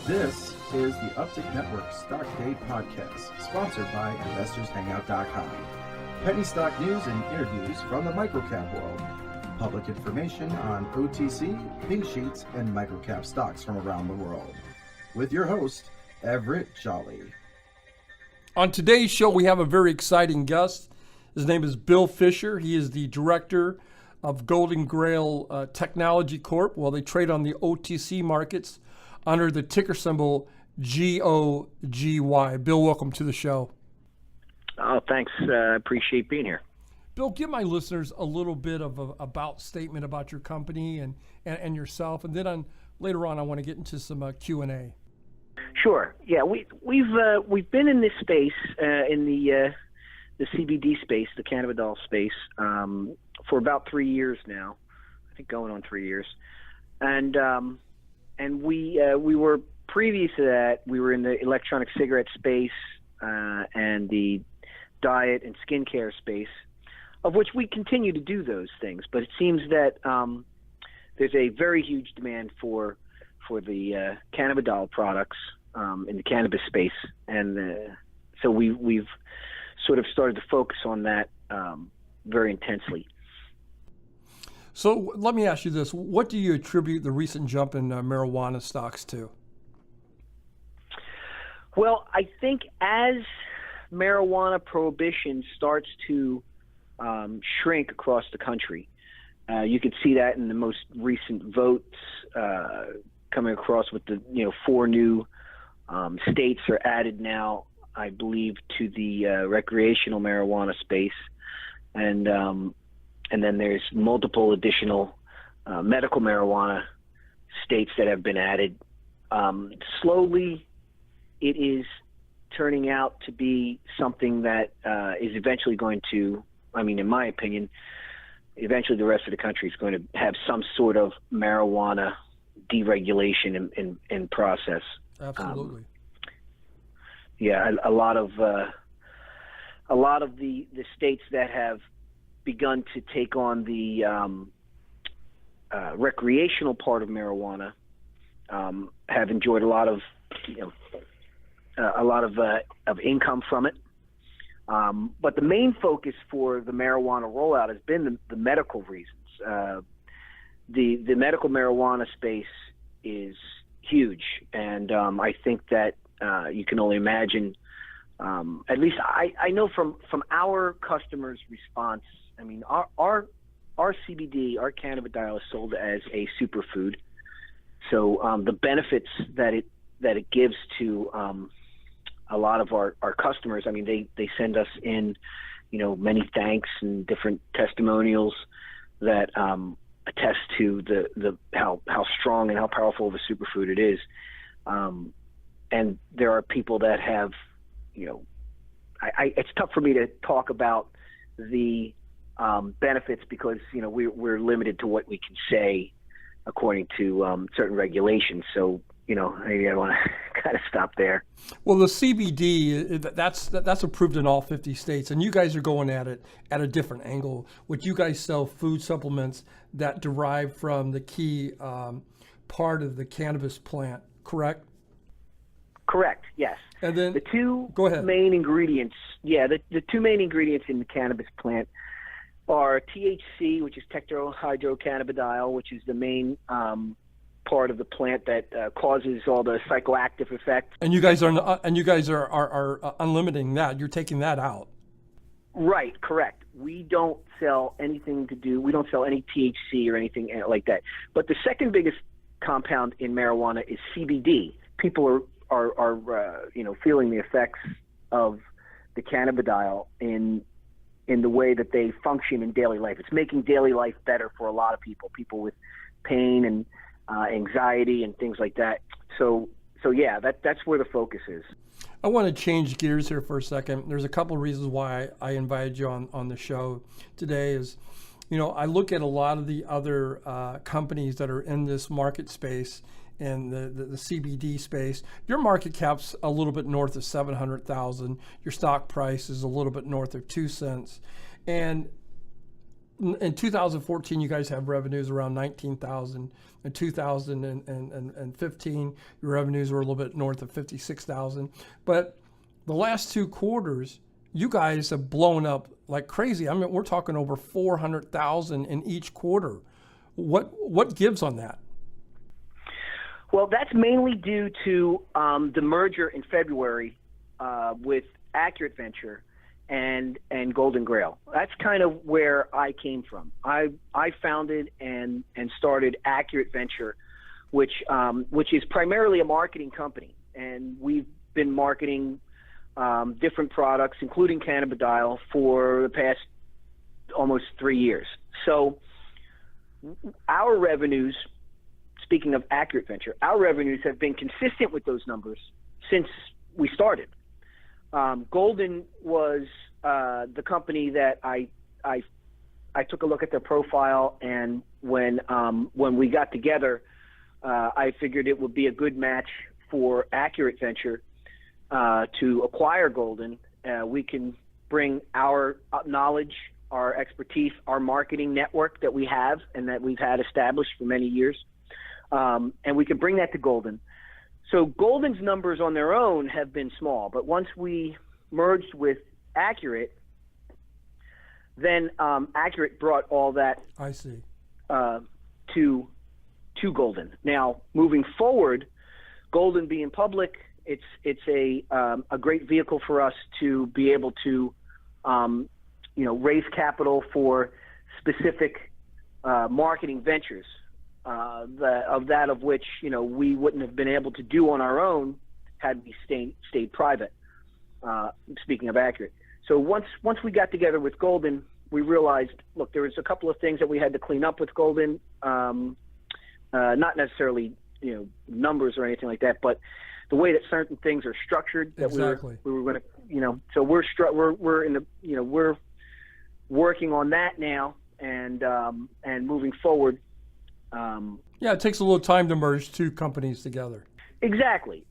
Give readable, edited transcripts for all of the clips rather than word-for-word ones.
This is the Uptick Network Stock Day Podcast, sponsored by InvestorsHangout.com. Penny stock news and interviews from the microcap world. Public information on OTC, pink sheets, and microcap stocks from around the world. With your host, Everett Jolly. On today's show, we have a very exciting guest. His name is Bill Fisher. He is the director of Golden Grail Technology Corp. Well, they trade on the OTC markets under the ticker symbol GOGY. Bill, welcome to the show. Oh, thanks. I appreciate being here. Bill, give my listeners a little bit of a about statement about your company and yourself, and then later on I want to get into some Q&A. Sure. Yeah, we've been in this space in the CBD space, the cannabidiol space, for about 3 years now. I think going on 3 years, and we were previous to that we were in the electronic cigarette space and the diet and skincare space, of which we continue to do those things. But it seems that there's a very huge demand for the cannabidiol products in the cannabis space, and so we've sort of started to focus on that very intensely. So let me ask you this. What do you attribute the recent jump in marijuana stocks to? Well, I think as marijuana prohibition starts to shrink across the country, you could see that in the most recent votes coming across with the 4 new states are added now, I believe, to the recreational marijuana space, and then there's multiple additional medical marijuana states that have been added. Slowly, it is turning out to be something that is eventually going to, in my opinion, eventually the rest of the country is going to have some sort of marijuana deregulation in process. Absolutely. A lot of the states that have begun to take on the recreational part of marijuana have enjoyed a lot of income from it. But the main focus for the marijuana rollout has been the medical reasons. The medical marijuana space is huge, and I think that you can only imagine. At least I know from our customers' response. Our CBD, our cannabidiol, is sold as a superfood. So the benefits that it gives to a lot of our customers. They send us in, many thanks and different testimonials that attest to the how strong and how powerful of a superfood it is. And there are people that have, it's tough for me to talk about the benefits because we're limited to what we can say according to certain regulations. So maybe I want to kind of stop there. Well, the CBD that's approved in all 50 states, and you guys are going at it at a different angle. What you guys sell food supplements that derive from the key part of the cannabis plant, correct? Correct. Yes. And then the two main ingredients. Yeah, the two main ingredients in the cannabis plant are THC, which is tetrahydrocannabidiol, which is the main part of the plant that causes all the psychoactive effects. And you guys are unlimiting that. You're taking that out. Right. Correct. We don't sell anything we don't sell any THC or anything like that. But the second biggest compound in marijuana is CBD. People are feeling the effects of the cannabidiol in the way that they function in daily life. It's making daily life better for a lot of people with pain and anxiety and things like that. So yeah, that's where the focus is. I want to change gears here for a second. There's a couple of reasons why I invited you on the show today is, I look at a lot of the other companies that are in this market space in the CBD space. Your market cap's a little bit north of 700,000. Your stock price is a little bit north of 2 cents. And in 2014, you guys have revenues around 19,000. In 2015, your revenues were a little bit north of 56,000. But the last 2 quarters, you guys have blown up like crazy. I mean, we're talking over 400,000 in each quarter. What gives on that? Well, that's mainly due to the merger in February with Accurate Venture and Golden Grail. That's kind of where I came from. I founded and started Accurate Venture, which is primarily a marketing company, and we've been marketing different products, including cannabidiol, for the past almost 3 years. So our revenues, speaking of Accurate Venture, our revenues have been consistent with those numbers since we started. Golden was the company that I took a look at their profile, and when we got together, I figured it would be a good match for Accurate Venture to acquire Golden. We can bring our knowledge, our expertise, our marketing network that we have and that we've had established for many years, and we can bring that to Golden. So Golden's numbers on their own have been small, but once we merged with Accurate, then Accurate brought all that to Golden. Now, moving forward, Golden being public, it's a great vehicle for us to be able to raise capital for specific marketing ventures. Of which we wouldn't have been able to do on our own had we stayed private. Speaking of Accurate, so once we got together with Golden, we realized, look, there was a couple of things that we had to clean up with Golden, not necessarily numbers or anything like that, but the way that certain things are structured. That exactly. we were going to so we're in the we're working on that now, and moving forward. Yeah, it takes a little time to merge 2 companies together. Exactly.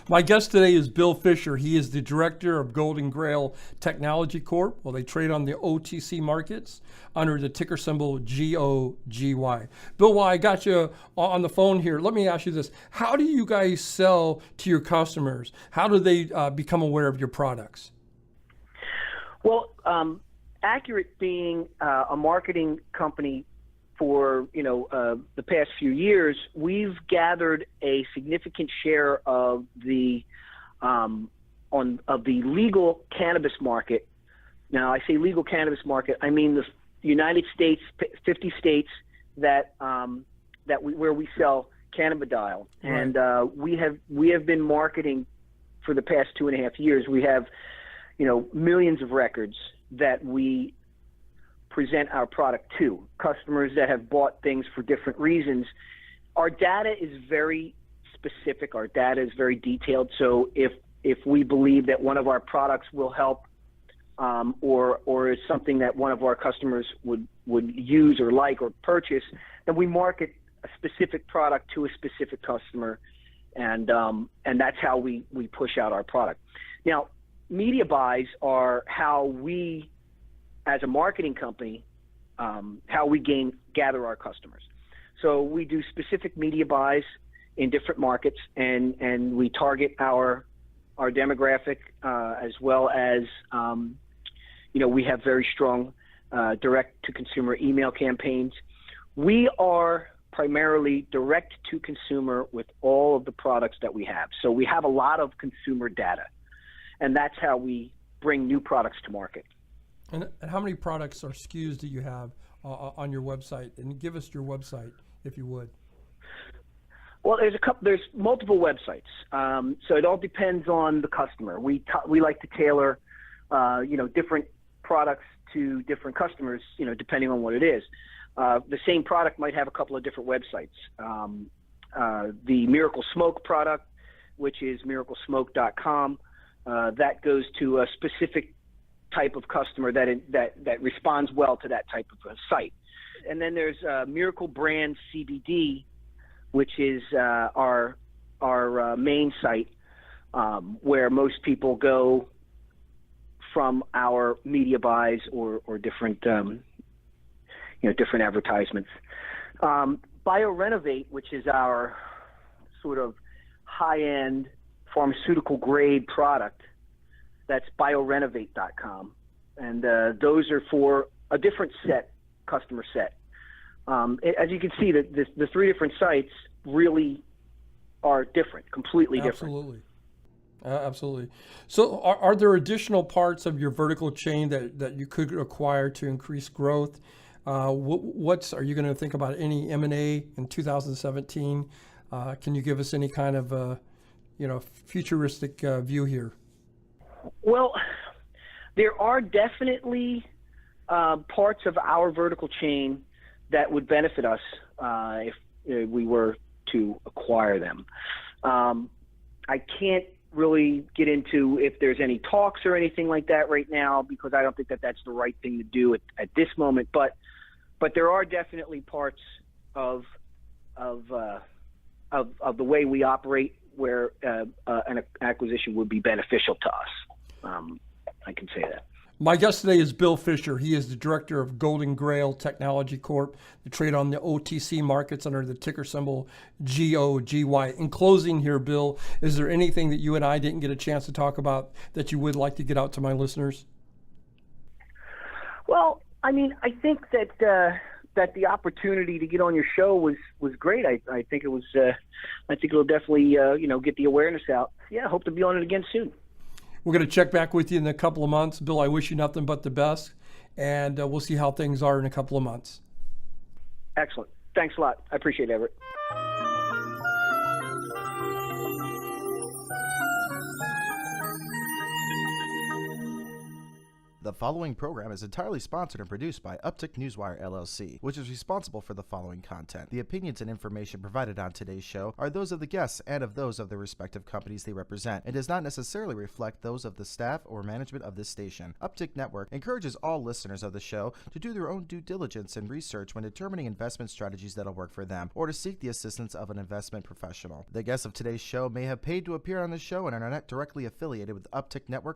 My guest today is Bill Fisher. He is the director of Golden Grail Technology Corp. Well, they trade on the OTC markets under the ticker symbol GOGY. Bill, while I got you on the phone here, let me ask you this. How do you guys sell to your customers? How do they become aware of your products? Well, Accurate being a marketing company for the past few years, we've gathered a significant share of the legal cannabis market. Now, I say legal cannabis market, I mean the United States, 50 states where we sell cannabidiol, right. And we have been marketing for the past 2.5 years. We have millions of records that we present our product to customers that have bought things for different reasons. Our data is very specific. Our data is very detailed. So if we believe that one of our products will help, or is something that one of our customers would use or like or purchase, then we market a specific product to a specific customer, and that's how we push out our product. Now, media buys are how we, as a marketing company, how we gather our customers. So we do specific media buys in different markets, and we target our demographic, as well as we have very strong direct-to-consumer email campaigns. We are primarily direct-to-consumer with all of the products that we have. So we have a lot of consumer data, and that's how we bring new products to market. And how many products or SKUs do you have on your website? And give us your website, if you would. Well, there's multiple websites. So it all depends on the customer. We like to tailor, different products to different customers, depending on what it is. The same product might have a couple of different websites. The Miracle Smoke product, which is miraclesmoke.com, that goes to a specific type of customer that responds well to that type of a site. And then there's Miracle Brand CBD, which is our main site, where most people go from our media buys or different different advertisements. BioRenovate, which is our sort of high-end pharmaceutical grade product, that's biorenovate.com. And those are for a different customer set. As you can see, the three different sites really are different, completely different. Absolutely. So are there additional parts of your vertical chain that you could acquire to increase growth? Are you going to think about any M&A in 2017? Can you give us any kind of futuristic view here? Well, there are definitely parts of our vertical chain that would benefit us if we were to acquire them. I can't really get into if there's any talks or anything like that right now, because I don't think that that's the right thing to do at this moment. But there are definitely parts of the way we operate where an acquisition would be beneficial to us. I can say that. My guest today is Bill Fisher. He is the director of Golden Grail Technology Corp. They trade on the OTC markets under the ticker symbol GOGY. In closing here, Bill, is there anything that you and I didn't get a chance to talk about that you would like to get out to my listeners? Well, I mean, I think that the opportunity to get on your show was great. I think it was. I think it'll definitely get the awareness out. Yeah, I hope to be on it again soon. We're going to check back with you in a couple of months. Bill, I wish you nothing but the best, and we'll see how things are in a couple of months. Excellent. Thanks a lot. I appreciate it, Everett. The following program is entirely sponsored and produced by Uptick Newswire LLC, which is responsible for the following content. The opinions and information provided on today's show are those of the guests and of those of the respective companies they represent, and does not necessarily reflect those of the staff or management of this station. Uptick Network encourages all listeners of the show to do their own due diligence and research when determining investment strategies that'll work for them, or to seek the assistance of an investment professional. The guests of today's show may have paid to appear on the show and are not directly affiliated with Uptick Network